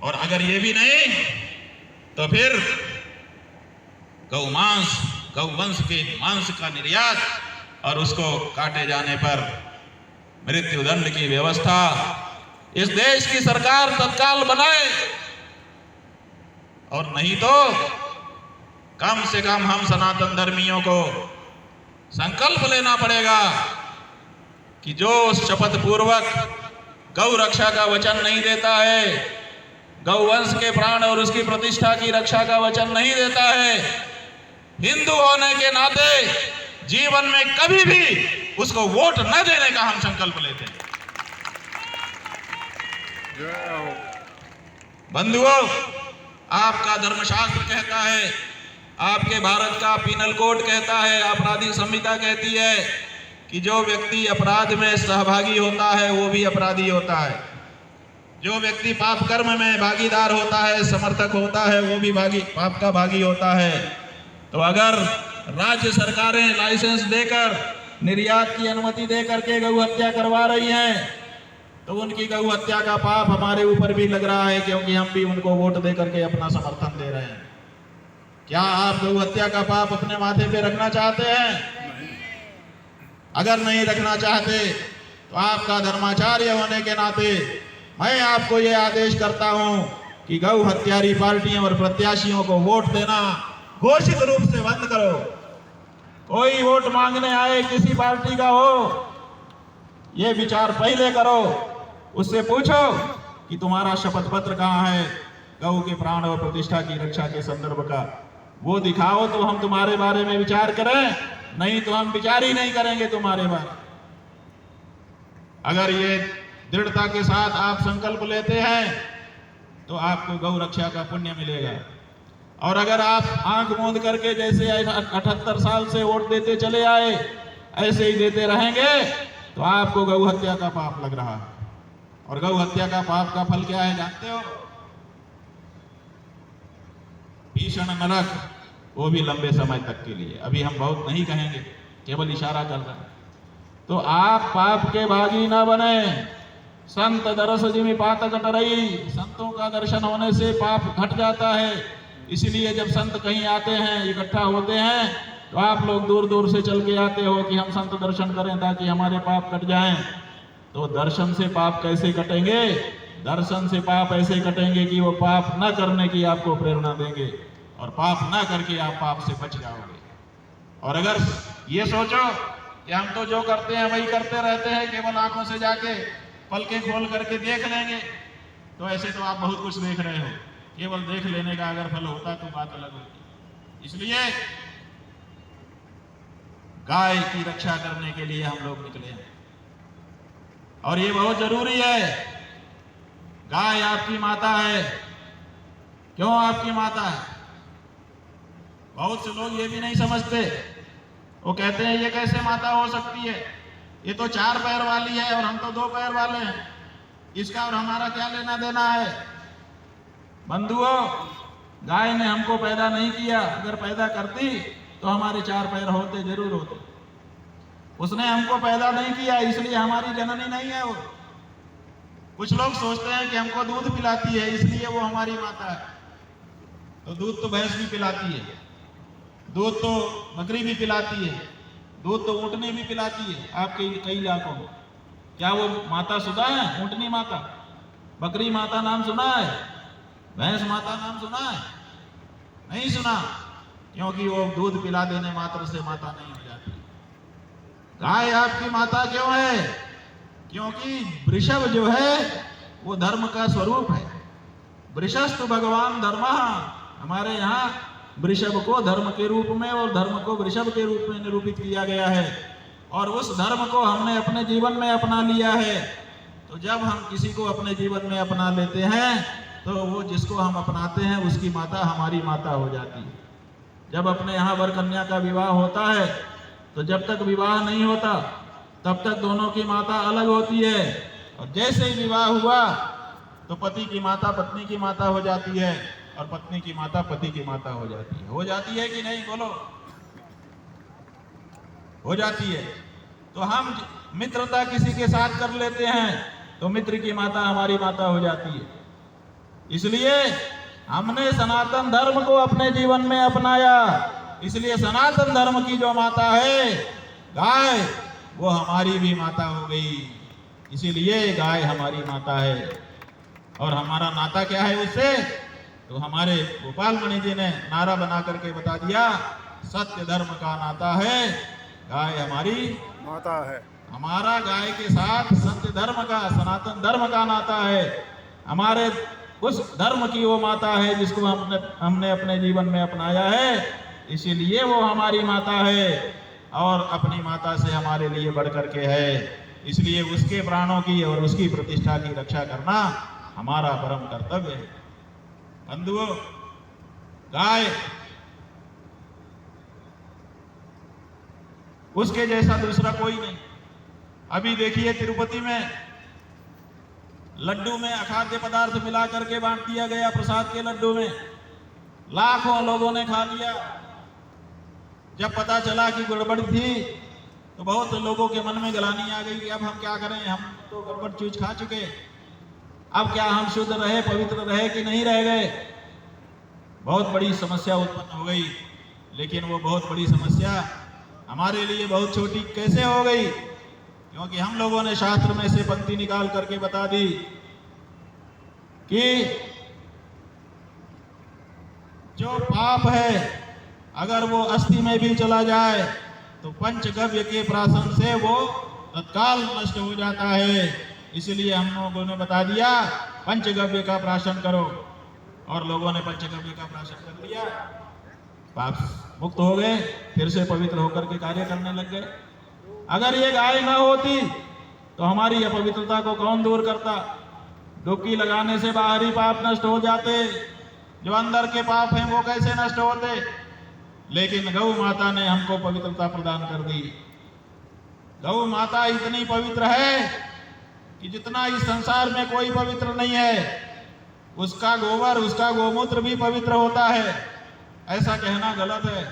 और अगर ये भी नहीं तो फिर गौवंश के मांस का निर्यात और उसको काटे जाने पर मृत्युदंड की व्यवस्था इस देश की सरकार तत्काल बनाए, और नहीं तो कम से कम हम सनातन धर्मियों को संकल्प लेना पड़ेगा कि जो शपथ पूर्वक गौ रक्षा का वचन नहीं देता है, गौवंश के प्राण और उसकी प्रतिष्ठा की रक्षा का वचन नहीं देता है, हिंदू होने के नाते जीवन में कभी भी उसको वोट न देने का हम संकल्प लेते हैं। बंधुओं, आपका धर्मशास्त्र कहता है, आपके भारत का पीनल कोड कहता है, आपराधिक संहिता कहती है कि जो व्यक्ति अपराध में सहभागी होता है वो भी अपराधी होता है, जो व्यक्ति पाप कर्म में भागीदार होता है, समर्थक होता है, वो भी पाप का भागी होता है। तो अगर राज्य सरकारें लाइसेंस देकर निर्यात की अनुमति देकर के गौ हत्या करवा रही हैं तो उनकी गौ हत्या का पाप हमारे ऊपर भी लग रहा है, क्योंकि हम भी उनको वोट दे करके अपना समर्थन दे रहे हैं। क्या आप गौ हत्या का पाप अपने माथे पे रखना चाहते हैं? अगर नहीं रखना चाहते तो आपका धर्माचार्य होने के नाते मैं आपको ये आदेश करता हूं कि गौ हत्यारी पार्टियों और प्रत्याशियों को वोट देना घोषित रूप से बंद करो। कोई वोट मांगने आए किसी पार्टी का हो, ये विचार पहले करो, उससे पूछो कि तुम्हारा शपथ पत्र कहाँ है गौ के प्राण और प्रतिष्ठा की रक्षा के संदर्भ का, वो दिखाओ तो हम तुम्हारे बारे में विचार करें, नहीं तो हम विचार ही नहीं करेंगे तुम्हारे बारे। अगर ये दृढ़ता के साथ आप संकल्प लेते हैं तो आपको गौ रक्षा का पुण्य मिलेगा, और अगर आप आंख मूंद करके जैसे 78 साल से वोट देते चले आए ऐसे ही देते रहेंगे तो आपको गौ हत्या का पाप लग रहा है। और गौ हत्या का पाप का फल क्या है जानते हो? भीषण नरक, वो भी लंबे समय तक के लिए। अभी हम बहुत नहीं कहेंगे, केवल इशारा कर रहे हैं। तो आप पाप के भागी ना बने। संत दरस जिमि पातक टरई, संतों का दर्शन होने से पाप घट जाता है। इसलिए जब संत कहीं आते हैं, इकट्ठा होते हैं, तो आप लोग दूर दूर से चल के आते हो कि हम संत दर्शन करें ताकि हमारे पाप कट जाएं। तो दर्शन से पाप कैसे कटेंगे? दर्शन से पाप ऐसे कटेंगे कि वो पाप न करने की आपको प्रेरणा देंगे, और पाप न करके आप पाप से बच जाओगे। और अगर ये सोचो कि हम तो जो करते हैं वही करते रहते हैं, केवल आंखों से जाके पलकें खोल करके देख लेंगे, तो ऐसे तो आप बहुत कुछ देख रहे हो। केवल देख लेने का अगर फल होता तो बात अलग होती। इसलिए गाय की रक्षा करने के लिए हम लोग निकले हैं, और ये बहुत जरूरी है। गाय आपकी माता है। क्यों आपकी माता है? बहुत से लोग ये भी नहीं समझते। वो कहते हैं ये कैसे माता हो सकती है, ये तो 4 पैर वाली है और हम तो 2 पैर वाले हैं, इसका और हमारा क्या लेना देना है? बंधुओं, गाय ने हमको पैदा नहीं किया। अगर पैदा करती तो हमारे 4 पैर होते, जरूर होते। उसने हमको पैदा नहीं किया, इसलिए हमारी जननी नहीं है वो। कुछ लोग सोचते हैं कि हमको दूध पिलाती है इसलिए वो हमारी माता है। तो दूध तो भैंस भी पिलाती है, दूध तो बकरी भी पिलाती है, दूध तो ऊँटनी भी पिलाती है। आपके कई इलाकों में क्या वो माता सुना है? ऊँटनी माता, बकरी माता नाम सुना है? भैंस माता नाम सुना है? नहीं सुना, क्योंकि वो दूध पिला देने मात्र से माता नहीं हो जाती। गाय आपकी माता क्यों है? क्योंकि वृषभ जो है वो धर्म का स्वरूप है। वृषस्तु भगवान धर्म। हमारे यहाँ वृषभ को धर्म के रूप में और धर्म को वृषभ के रूप में निरूपित किया गया है, और उस धर्म को हमने अपने जीवन में अपना लिया है। तो जब हम किसी को अपने जीवन में अपना लेते हैं तो वो जिसको हम अपनाते हैं उसकी माता हमारी माता हो जाती है। जब अपने यहाँ वर कन्या का विवाह होता है तो जब तक विवाह नहीं होता तब तक दोनों की माता अलग होती है, और जैसे ही विवाह हुआ तो पति की माता पत्नी की माता हो जाती है, और पत्नी की माता पति की माता हो जाती है। हो जाती है कि नहीं? बोलो, हो जाती है। तो हम मित्रता किसी के साथ कर लेते हैं तो मित्र की माता हमारी माता हो जाती है। इसलिए हमने सनातन धर्म को अपने जीवन में अपनाया। इसलिए सनातन धर्म की जो माता है गाय, वो हमारी भी माता हो गई। इसीलिए गाय हमारी माता है। और हमारा नाता क्या है उससे? तो हमारे गोपाल मणि जी ने नारा बना करके बता दिया, सत्य धर्म का नाता है, गाय हमारी माता है। हमारा गाय के साथ सत्य धर्म का, सनातन धर्म का नाता है। हमारे उस धर्म की वो माता है जिसको हमने अपने जीवन में अपनाया है। इसीलिए वो हमारी माता है और अपनी माता से हमारे लिए बढ़ करके है। इसलिए उसके प्राणों की और उसकी प्रतिष्ठा की रक्षा करना हमारा परम कर्तव्य है। बंधुओं, गाय उसके जैसा दूसरा कोई नहीं। अभी देखिए तिरुपति में लड्डू में अखाद्य पदार्थ मिला करके बांट दिया गया, प्रसाद के लड्डू में लाखों लोगों ने खा लिया। जब पता चला कि गड़बड़ थी तो बहुत लोगों के मन में गलानी आ गई कि अब हम क्या करें, हम तो गड़बड़ चीज खा चुके, अब क्या हम शुद्ध रहे, पवित्र रहे कि नहीं रह गए। बहुत बड़ी समस्या उत्पन्न हो गई। लेकिन वो बहुत बड़ी समस्या हमारे लिए बहुत छोटी कैसे हो गई? क्योंकि हम लोगों ने शास्त्र में से पंक्ति निकाल करके बता दी कि जो पाप है अगर वो अस्थि में भी चला जाए तो पंचगव्य के प्राशन से वो तत्काल नष्ट हो जाता है। इसलिए हम लोगों ने बता दिया पंचगव्य का प्राशन करो, और लोगों ने पंचगव्य का प्राशन कर लिया, पाप मुक्त हो गए, फिर से पवित्र होकर के कार्य करने लग गए। अगर ये गाय ना होती तो हमारी अपवित्रता को कौन दूर करता? डुबकी लगाने से बाहरी पाप नष्ट हो जाते, जो अंदर के पाप हैं वो कैसे नष्ट होते? लेकिन गौ माता ने हमको पवित्रता प्रदान कर दी। गौ माता इतनी पवित्र है कि जितना इस संसार में कोई पवित्र नहीं है। उसका गोबर, उसका गोमूत्र भी पवित्र होता है, ऐसा कहना गलत है।